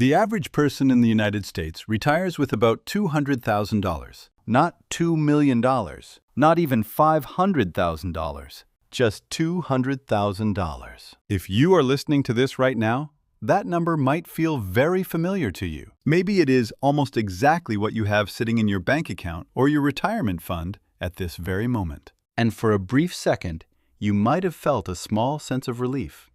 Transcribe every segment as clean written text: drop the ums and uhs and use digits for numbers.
The average person in the United States retires with about $200,000. Not $2 million, not even $500,000, just $200,000. If you are listening to this right now, that number might feel very familiar to you. Maybe it is almost exactly what you have sitting in your bank account or your retirement fund at this very moment. And for a brief second, you might have felt a small sense of relief,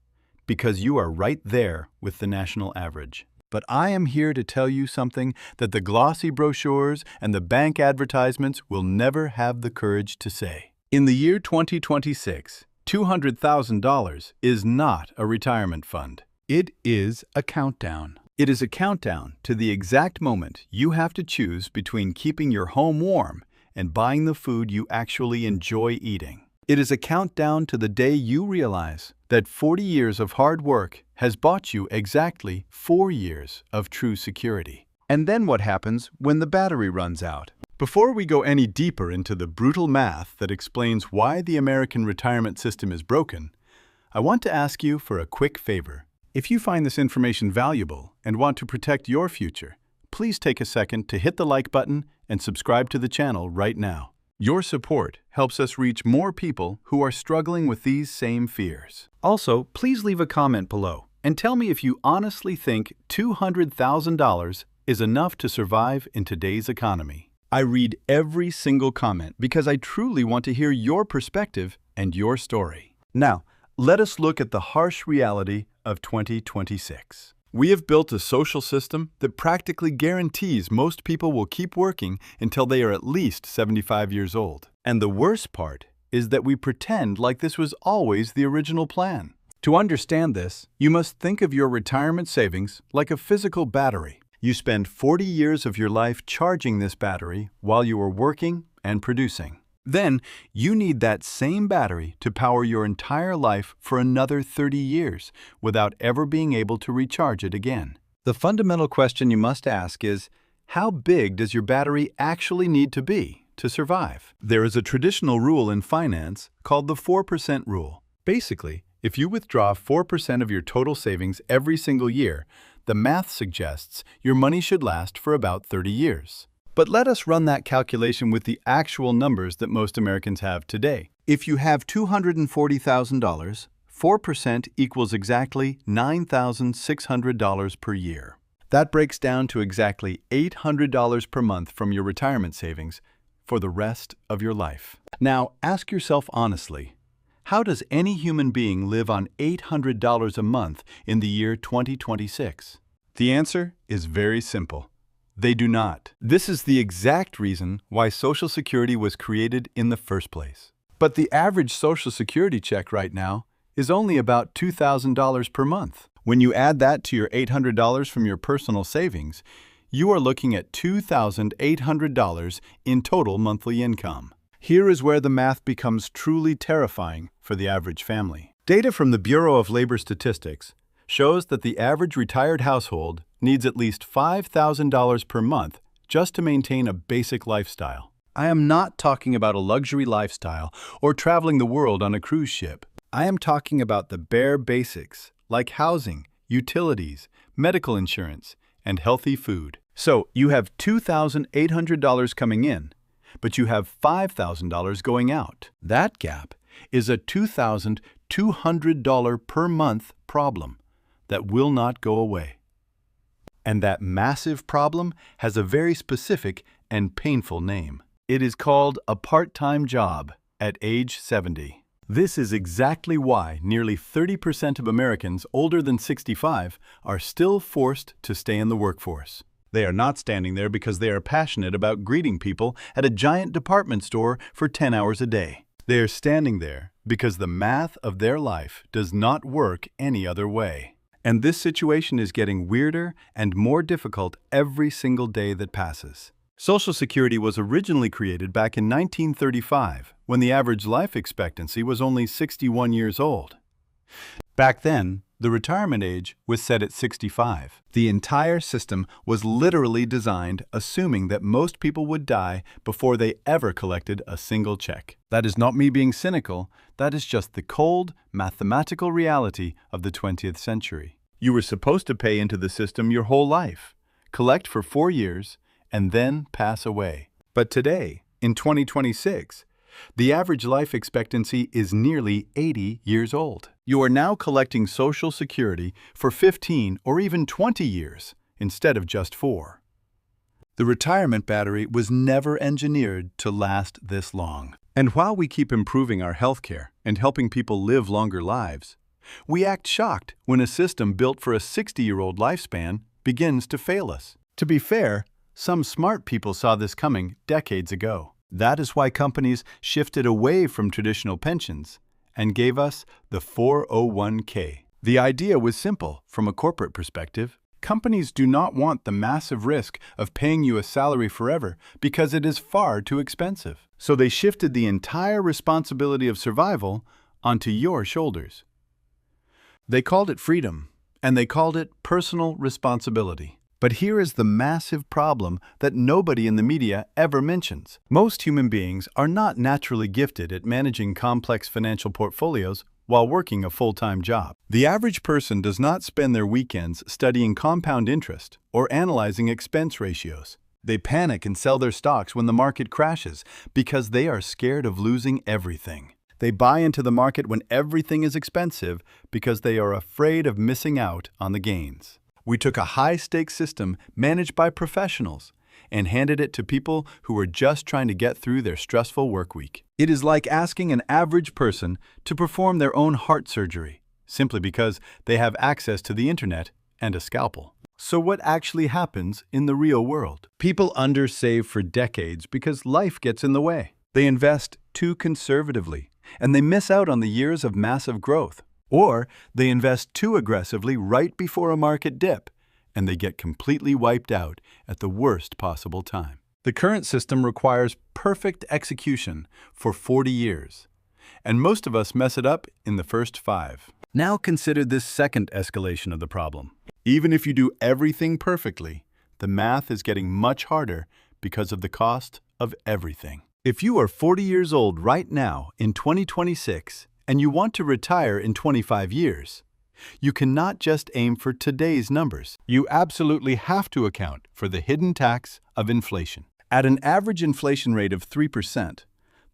because you are right there with the national average. But I am here to tell you something that the glossy brochures and the bank advertisements will never have the courage to say. In the year 2026, $200,000 is not a retirement fund. It is a countdown. It is a countdown to the exact moment you have to choose between keeping your home warm and buying the food you actually enjoy eating. It is a countdown to the day you realize that 40 years of hard work has bought you exactly 4 years of true security. And then what happens when the battery runs out? Before we go any deeper into the brutal math that explains why the American retirement system is broken, I want to ask you for a quick favor. If you find this information valuable and want to protect your future, please take a second to hit the like button and subscribe to the channel right now. Your support helps us reach more people who are struggling with these same fears. Also, please leave a comment below and tell me if you honestly think $200,000 is enough to survive in today's economy. I read every single comment because I truly want to hear your perspective and your story. Now, let us look at the harsh reality of 2026. We have built a social system that practically guarantees most people will keep working until they are at least 75 years old. And the worst part is that we pretend like this was always the original plan. To understand this, you must think of your retirement savings like a physical battery. You spend 40 years of your life charging this battery while you are working and producing. Then, you need that same battery to power your entire life for another 30 years without ever being able to recharge it again. The fundamental question you must ask is, how big does your battery actually need to be to survive? There is a traditional rule in finance called the 4% rule. Basically, if you withdraw 4% of your total savings every single year, the math suggests your money should last for about 30 years. But let us run that calculation with the actual numbers that most Americans have today. If you have $240,000, 4% equals exactly $9,600 per year. That breaks down to exactly $800 per month from your retirement savings for the rest of your life. Now, ask yourself honestly, how does any human being live on $800 a month in the year 2026? The answer is very simple. They do not. This is the exact reason why Social Security was created in the first place. But the average Social Security check right now is only about $2,000 per month. When you add that to your $800 from your personal savings, you are looking at $2,800 in total monthly income. Here is where the math becomes truly terrifying for the average family. Data from the Bureau of Labor Statistics shows that the average retired household needs at least $5,000 per month just to maintain a basic lifestyle. I am not talking about a luxury lifestyle or traveling the world on a cruise ship. I am talking about the bare basics, like housing, utilities, medical insurance, and healthy food. So you have $2,800 coming in, but you have $5,000 going out. That gap is a $2,200 per month problem that will not go away. And that massive problem has a very specific and painful name. It is called a part-time job at age 70. This is exactly why nearly 30% of Americans older than 65 are still forced to stay in the workforce. They are not standing there because they are passionate about greeting people at a giant department store for 10 hours a day. They are standing there because the math of their life does not work any other way. And this situation is getting weirder and more difficult every single day that passes. Social Security was originally created back in 1935, when the average life expectancy was only 61 years old. Back then, the retirement age was set at 65. The entire system was literally designed assuming that most people would die before they ever collected a single check. That is not me being cynical, that is just the cold, mathematical reality of the 20th century. You were supposed to pay into the system your whole life, collect for 4 years, and then pass away. But today, in 2026, the average life expectancy is nearly 80 years old. You are now collecting Social Security for 15 or even 20 years instead of just 4. The retirement battery was never engineered to last this long. And while we keep improving our healthcare and helping people live longer lives, we act shocked when a system built for a 60-year-old lifespan begins to fail us. To be fair, some smart people saw this coming decades ago. That is why companies shifted away from traditional pensions and gave us the 401k. The idea was simple from a corporate perspective. Companies do not want the massive risk of paying you a salary forever because it is far too expensive. So they shifted the entire responsibility of survival onto your shoulders. They called it freedom, and they called it personal responsibility. But here is the massive problem that nobody in the media ever mentions. Most human beings are not naturally gifted at managing complex financial portfolios while working a full-time job. The average person does not spend their weekends studying compound interest or analyzing expense ratios. They panic and sell their stocks when the market crashes because they are scared of losing everything. They buy into the market when everything is expensive because they are afraid of missing out on the gains. We took a high-stakes system managed by professionals and handed it to people who are just trying to get through their stressful work week. It is like asking an average person to perform their own heart surgery, simply because they have access to the internet and a scalpel. So what actually happens in the real world? People undersave for decades because life gets in the way. They invest too conservatively, and they miss out on the years of massive growth. Or they invest too aggressively right before a market dip, and they get completely wiped out at the worst possible time. The current system requires perfect execution for 40 years, and most of us mess it up in the first 5. Now consider this second escalation of the problem. Even if you do everything perfectly, the math is getting much harder because of the cost of everything. If you are 40 years old right now in 2026, and you want to retire in 25 years, you cannot just aim for today's numbers. You absolutely have to account for the hidden tax of inflation. At an average inflation rate of 3%,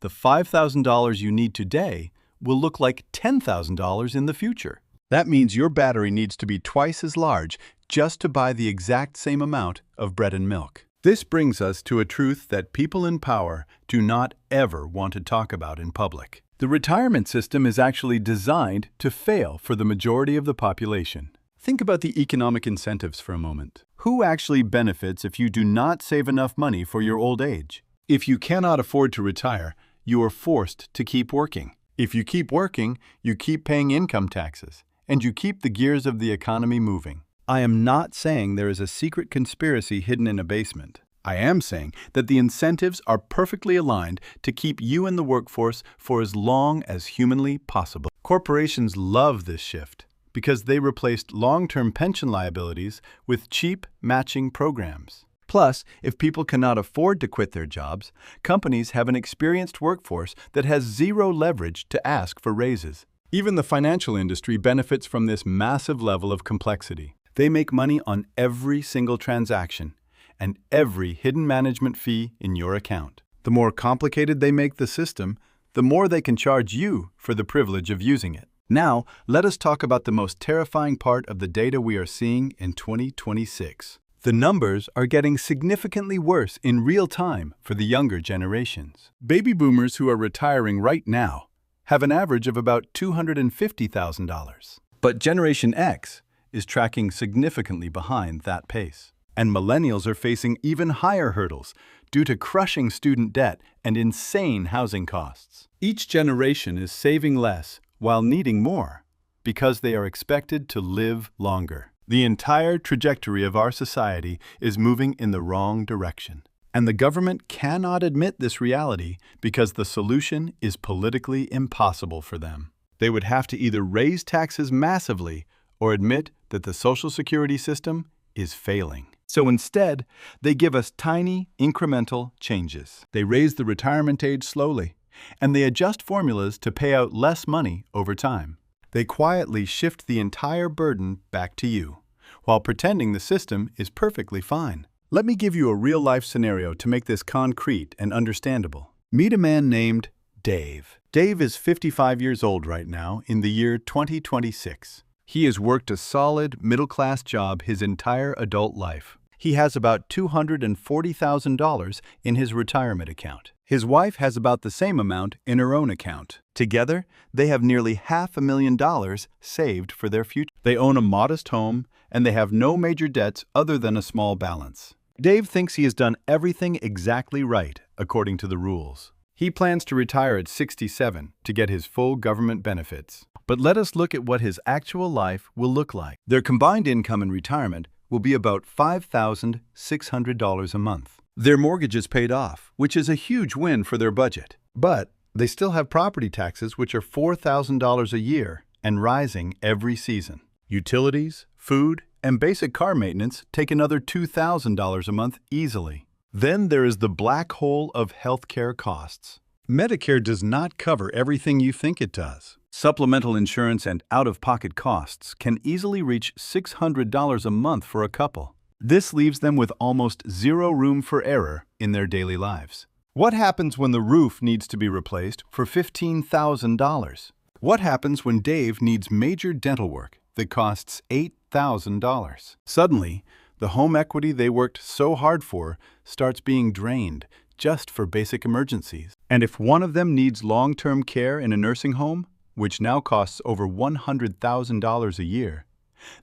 the $5,000 you need today will look like $10,000 in the future. That means your battery needs to be twice as large just to buy the exact same amount of bread and milk. This brings us to a truth that people in power do not ever want to talk about in public. The retirement system is actually designed to fail for the majority of the population. Think about the economic incentives for a moment. Who actually benefits if you do not save enough money for your old age? If you cannot afford to retire, you are forced to keep working. If you keep working, you keep paying income taxes, and you keep the gears of the economy moving. I am not saying there is a secret conspiracy hidden in a basement. I am saying that the incentives are perfectly aligned to keep you in the workforce for as long as humanly possible. Corporations love this shift because they replaced long-term pension liabilities with cheap matching programs. Plus, if people cannot afford to quit their jobs, companies have an experienced workforce that has zero leverage to ask for raises. Even the financial industry benefits from this massive level of complexity. They make money on every single transaction and every hidden management fee in your account. The more complicated they make the system, the more they can charge you for the privilege of using it. Now, let us talk about the most terrifying part of the data we are seeing in 2026. The numbers are getting significantly worse in real time for the younger generations. Baby boomers who are retiring right now have an average of about $250,000. But Generation X is tracking significantly behind that pace. And millennials are facing even higher hurdles due to crushing student debt and insane housing costs. Each generation is saving less while needing more because they are expected to live longer. The entire trajectory of our society is moving in the wrong direction. And the government cannot admit this reality because the solution is politically impossible for them. They would have to either raise taxes massively or admit that the Social Security system is failing. So instead, they give us tiny, incremental changes. They raise the retirement age slowly, and they adjust formulas to pay out less money over time. They quietly shift the entire burden back to you, while pretending the system is perfectly fine. Let me give you a real-life scenario to make this concrete and understandable. Meet a man named Dave. Dave is 55 years old right now in the year 2026. He has worked a solid, middle-class job his entire adult life. He has about $240,000 in his retirement account. His wife has about the same amount in her own account. Together, they have nearly $500,000 saved for their future. They own a modest home, and they have no major debts other than a small balance. Dave thinks he has done everything exactly right, according to the rules. He plans to retire at 67 to get his full government benefits. But let us look at what his actual life will look like. Their combined income in retirement will be about $5,600 a month. Their mortgage is paid off, which is a huge win for their budget. But they still have property taxes, which are $4,000 a year and rising every season. Utilities, food, and basic car maintenance take another $2,000 a month easily. Then there is the black hole of healthcare costs. Medicare does not cover everything you think it does. Supplemental insurance and out-of-pocket costs can easily reach $600 a month for a couple. This leaves them with almost zero room for error in their daily lives. What happens when the roof needs to be replaced for $15,000? What happens when Dave needs major dental work that costs $8,000? Suddenly, the home equity they worked so hard for starts being drained just for basic emergencies. And if one of them needs long-term care in a nursing home, which now costs over $100,000 a year,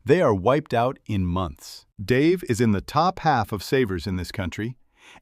they are wiped out in months. Dave is in the top half of savers in this country,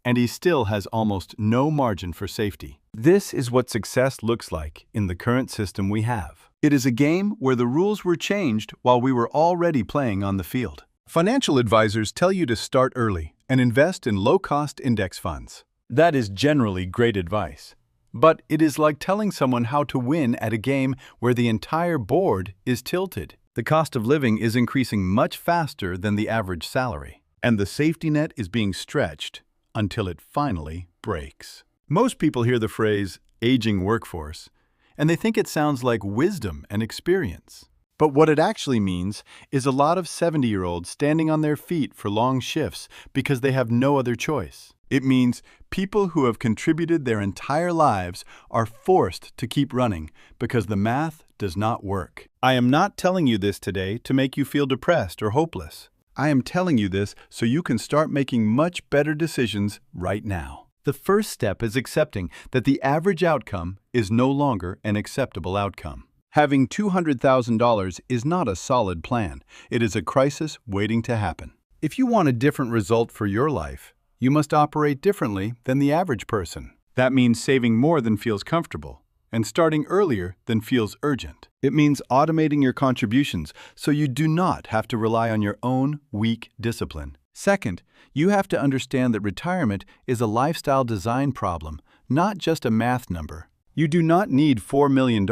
and he still has almost no margin for safety. This is what success looks like in the current system we have. It is a game where the rules were changed while we were already playing on the field. Financial advisors tell you to start early and invest in low-cost index funds. That is generally great advice. But it is like telling someone how to win at a game where the entire board is tilted. The cost of living is increasing much faster than the average salary, and the safety net is being stretched until it finally breaks. Most people hear the phrase, aging workforce, and they think it sounds like wisdom and experience. But what it actually means is a lot of 70-year-olds standing on their feet for long shifts because they have no other choice. It means people who have contributed their entire lives are forced to keep running because the math does not work. I am not telling you this today to make you feel depressed or hopeless. I am telling you this so you can start making much better decisions right now. The first step is accepting that the average outcome is no longer an acceptable outcome. Having $200,000 is not a solid plan. It is a crisis waiting to happen. If you want a different result for your life, you must operate differently than the average person. That means saving more than feels comfortable and starting earlier than feels urgent. It means automating your contributions so you do not have to rely on your own weak discipline. Second, you have to understand that retirement is a lifestyle design problem, not just a math number. You do not need $4 million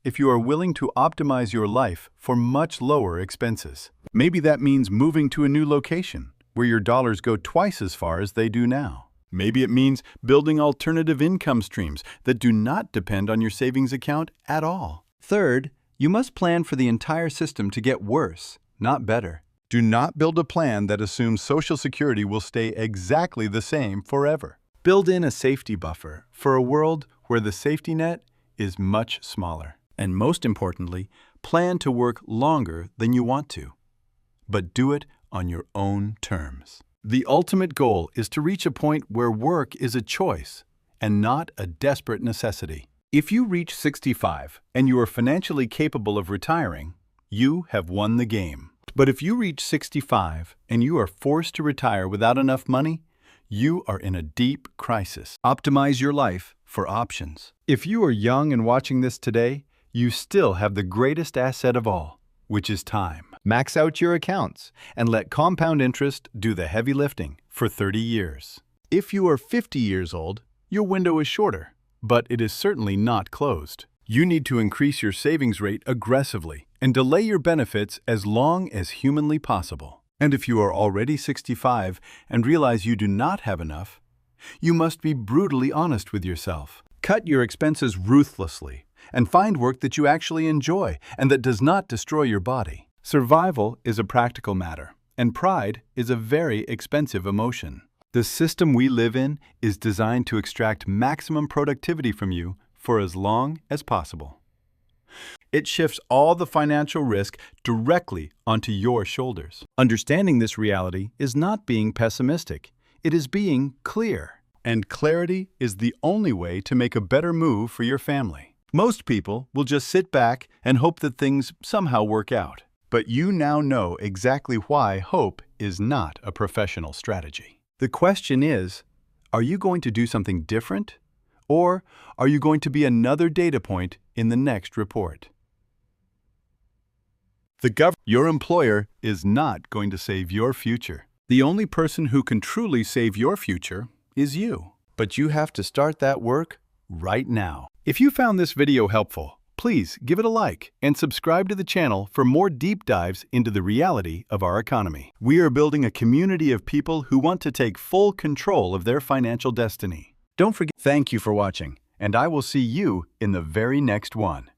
if you are willing to optimize your life for much lower expenses. Maybe that means moving to a new location where your dollars go twice as far as they do now. Maybe it means building alternative income streams that do not depend on your savings account at all. Third, you must plan for the entire system to get worse, not better. Do not build a plan that assumes Social Security will stay exactly the same forever. Build in a safety buffer for a world where the safety net is much smaller. And most importantly, plan to work longer than you want to, but do it on your own terms. The ultimate goal is to reach a point where work is a choice and not a desperate necessity. If you reach 65 and you are financially capable of retiring, you have won the game. But if you reach 65 and you are forced to retire without enough money, you are in a deep crisis. Optimize your life for options. If you are young and watching this today, you still have the greatest asset of all, which is time. Max out your accounts and let compound interest do the heavy lifting for 30 years. If you are 50 years old, your window is shorter, but it is certainly not closed. You need to increase your savings rate aggressively and delay your benefits as long as humanly possible. And if you are already 65 and realize you do not have enough, you must be brutally honest with yourself. Cut your expenses ruthlessly and find work that you actually enjoy and that does not destroy your body. Survival is a practical matter, and pride is a very expensive emotion. The system we live in is designed to extract maximum productivity from you for as long as possible. It shifts all the financial risk directly onto your shoulders. Understanding this reality is not being pessimistic. It is being clear. And clarity is the only way to make a better move for your family. Most people will just sit back and hope that things somehow work out. But you now know exactly why hope is not a professional strategy. The question is, are you going to do something different? Or are you going to be another data point in the next report? Your employer is not going to save your future. The only person who can truly save your future is you. But you have to start that work right now. If you found this video helpful, please give it a like and subscribe to the channel for more deep dives into the reality of our economy. We are building a community of people who want to take full control of their financial destiny. Don't forget, thank you for watching, and I will see you in the very next one.